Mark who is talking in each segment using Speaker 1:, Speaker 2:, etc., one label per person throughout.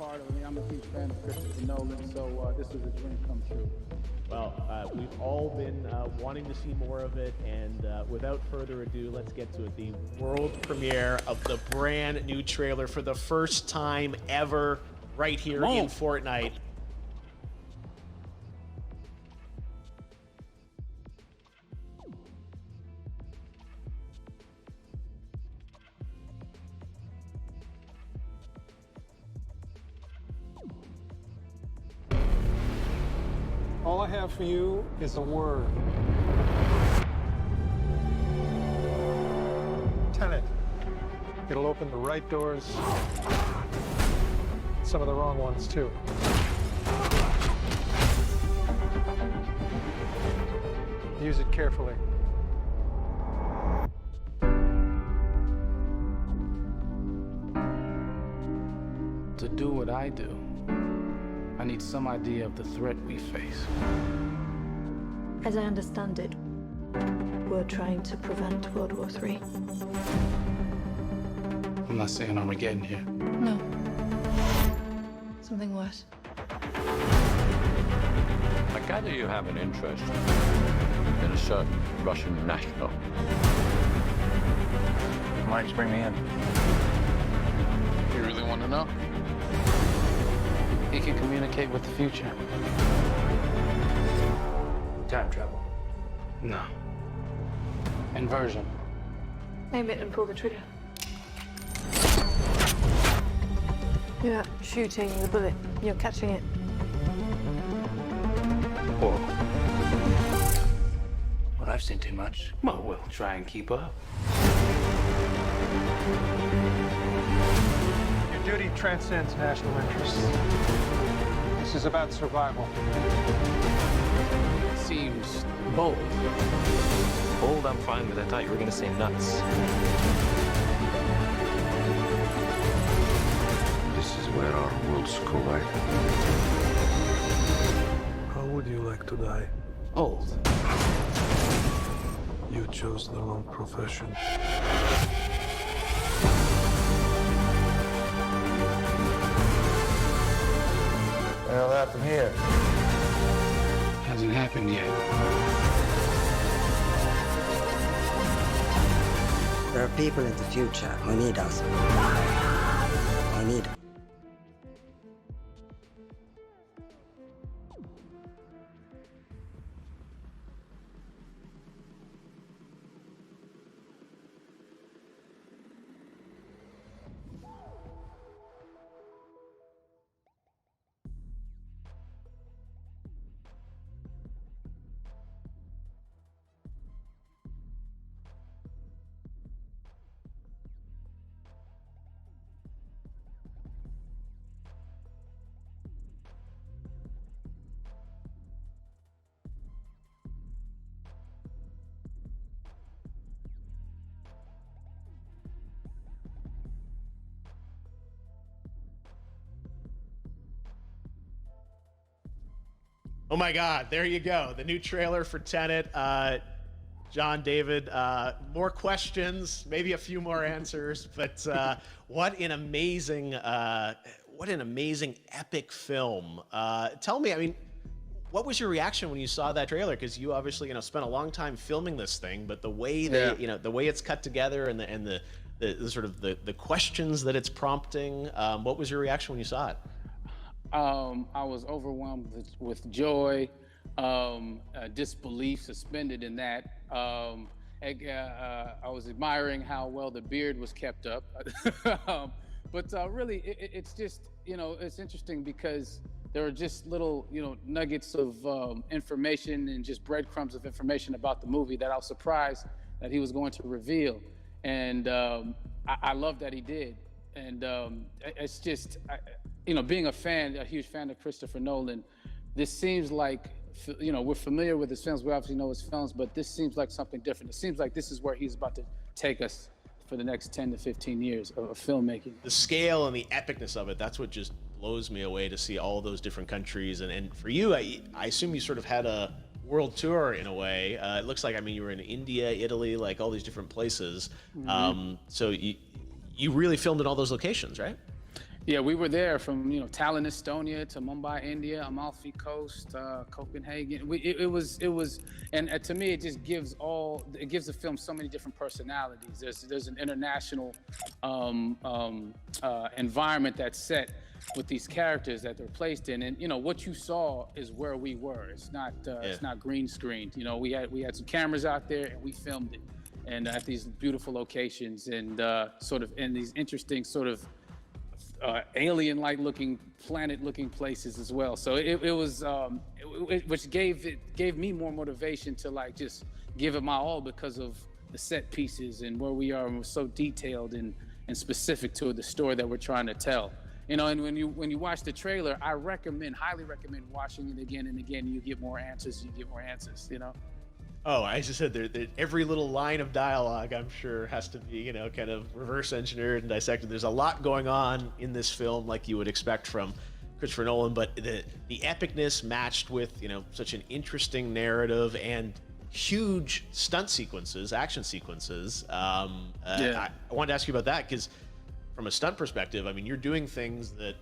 Speaker 1: part of it. I'm a huge fan of Christopher Nolan, so this is a dream come true.
Speaker 2: Well, we've all been wanting to see more of it, and without further ado, let's get to it. The world premiere of the brand new trailer for the first time ever right here in Fortnite.
Speaker 3: All I have for you is a word. Tenet. It'll open the right doors, some of the wrong ones, too. Use it carefully.
Speaker 4: To do what I do, I need some idea of the threat we face.
Speaker 5: As I understand it, we're trying to prevent World War III.
Speaker 4: I'm not saying Armageddon here.
Speaker 5: No. Something worse.
Speaker 6: I gather you have an interest in a certain Russian national.
Speaker 7: Why don't you bring me in?
Speaker 6: You really want to know?
Speaker 4: He can communicate with the future.
Speaker 7: Time travel.
Speaker 4: No. Inversion.
Speaker 5: Aim it and pull the trigger. You're not shooting the bullet, you're catching it.
Speaker 7: Whoa. Well, I've seen too much.
Speaker 4: Well, we'll try and keep up.
Speaker 3: Your duty transcends national interests. This is about survival.
Speaker 4: Seems bold.
Speaker 7: Bold, I'm fine with. I thought you were going to say nuts.
Speaker 6: This is where our worlds collide.
Speaker 8: How would you like to die?
Speaker 4: Old.
Speaker 8: You chose the wrong profession.
Speaker 7: Well, that from here.
Speaker 4: Hasn't happened yet.
Speaker 9: There are people in the future who need us. Who need us.
Speaker 2: Oh my God, there you go. The new trailer for Tenet. John, David, more questions, maybe a few more answers, but what an amazing epic film. Tell me, I mean, what was your reaction when you saw that trailer? Because you obviously, spent a long time filming this thing, but the way the way it's cut together and the sort of the questions that it's prompting, what was your reaction when you saw it?
Speaker 10: I was overwhelmed with joy, disbelief, suspended in that. I was admiring how well the beard was kept up. But really, it's just, it's interesting because there are just little, nuggets of information and just breadcrumbs of information about the movie that I was surprised that he was going to reveal. And I love that he did. And it's just, being a huge fan of Christopher Nolan, this seems like, we're familiar with his films, we obviously know his films, but this seems like something different. It seems like this is where he's about to take us for the next 10 to 15 years of filmmaking.
Speaker 2: The scale and the epicness of it, that's what just blows me away, to see all those different countries. And for you, I assume you sort of had a world tour in a way. It looks like, you were in India, Italy, like all these different places. Mm-hmm. So you really filmed in all those locations, right?
Speaker 10: Yeah, we were there from Tallinn, Estonia to Mumbai, India, Amalfi Coast, Copenhagen. It was, and to me, it just gives the film so many different personalities. There's an international environment that's set with these characters that they're placed in, and what you saw is where we were. It's not green screened. We had some cameras out there and we filmed it, and at these beautiful locations and sort of in these interesting sort of alien-like looking, planet-looking places as well. So it was, which gave me more motivation to like just give it my all because of the set pieces and where we are, and we're so detailed and specific to the story that we're trying to tell. And when you watch the trailer, I highly recommend watching it again and again. And you get more answers. Oh,
Speaker 2: I just said every little line of dialogue, I'm sure, has to be, kind of reverse engineered and dissected. There's a lot going on in this film, like you would expect from Christopher Nolan, but the epicness matched with, such an interesting narrative and huge stunt sequences, action sequences. I wanted to ask you about that because from a stunt perspective, I mean, you're doing things that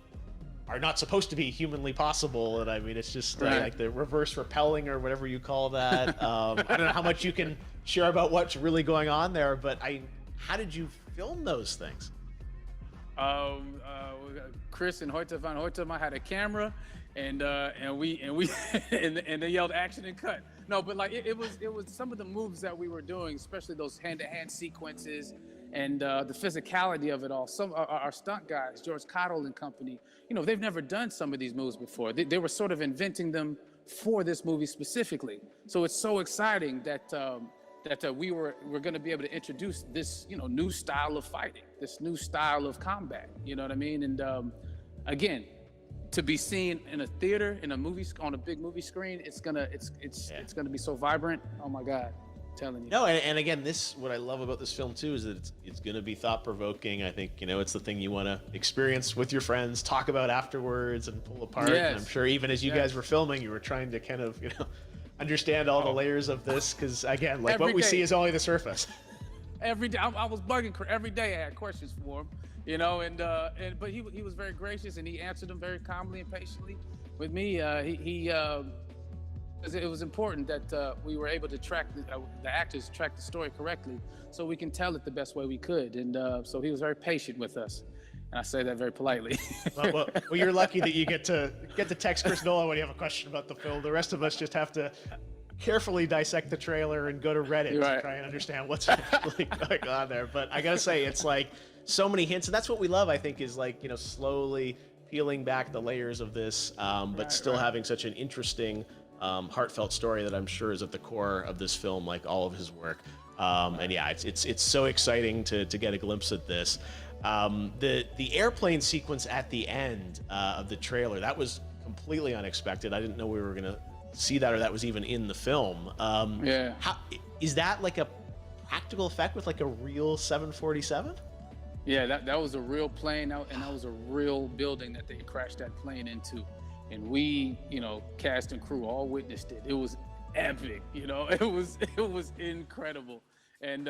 Speaker 2: are not supposed to be humanly possible, and I mean, it's just like the reverse rappelling or whatever you call that. I don't know how much you can share about what's really going on there, but how did you film those things?
Speaker 10: Chris and Hoyte van Hoytema had a camera, and they yelled action and cut. No, but like it was some of the moves that we were doing, especially those hand-to-hand sequences. And the physicality of it all. Some our stunt guys, George Cottle and company, they've never done some of these moves before. They were sort of inventing them for this movie specifically. So it's so exciting that we're going to be able to introduce this new style of fighting, this new style of combat. You know what I mean? And again, to be seen in a theater, in a movie, on a big movie screen, it's gonna be so vibrant. Oh my God. Telling you.
Speaker 2: No, and again, what I love about this film too is that it's going to be thought-provoking. I think it's the thing you want to experience with your friends, talk about afterwards, and pull apart.
Speaker 10: Yes.
Speaker 2: And I'm sure even as you guys were filming, you were trying to kind of understand all the layers of this because again, like what we see is only the surface.
Speaker 10: Every day, I was bugging every day. I had questions for him, but he was very gracious and he answered them very calmly and patiently. With me, it was important that we were able to track the actors track the story correctly, so we can tell it the best way we could. And so he was very patient with us, and I say that very politely.
Speaker 2: well, you're lucky that you get to text Chris Nolan when you have a question about the film. The rest of us just have to carefully dissect the trailer and go to Reddit to try and understand what's really going on there. But I gotta say, it's like so many hints, and that's what we love. I think is like slowly peeling back the layers of this, but still having such an interesting. Heartfelt story that I'm sure is at the core of this film, like all of his work. And yeah, it's so exciting to get a glimpse at this. The airplane sequence at the end of the trailer, that was completely unexpected. I didn't know we were gonna see that, or that was even in the film. How is that like a practical effect with like a real 747?
Speaker 10: Yeah, that was a real plane, and that was a real building that they crashed that plane into. And we, cast and crew all witnessed it. It was epic, it was incredible. And,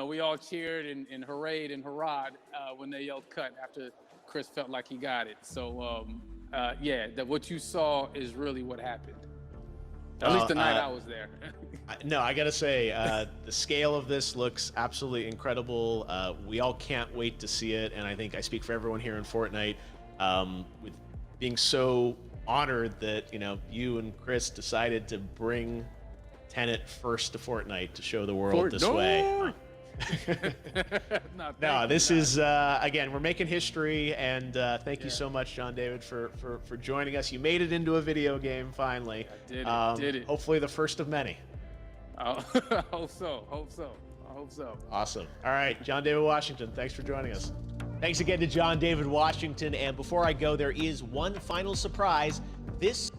Speaker 10: we all cheered and hurrayed and hurrahed when they yelled cut after Chris felt like he got it. So, what you saw is really what happened. At least the night I was there.
Speaker 2: No, I gotta say, the scale of this looks absolutely incredible. We all can't wait to see it. And I think I speak for everyone here in Fortnite with being so honored that you and Chris decided to bring Tenet first to Fortnite to show the world this way. No, this is again, we're making history, and thank you so much, John David, for joining us. You made it into a video game finally.
Speaker 10: I did it.
Speaker 2: Hopefully the first of many.
Speaker 10: I hope so.
Speaker 2: Awesome. All right, John David Washington, thanks for joining us. Thanks again to John David Washington. And before I go, there is one final surprise. This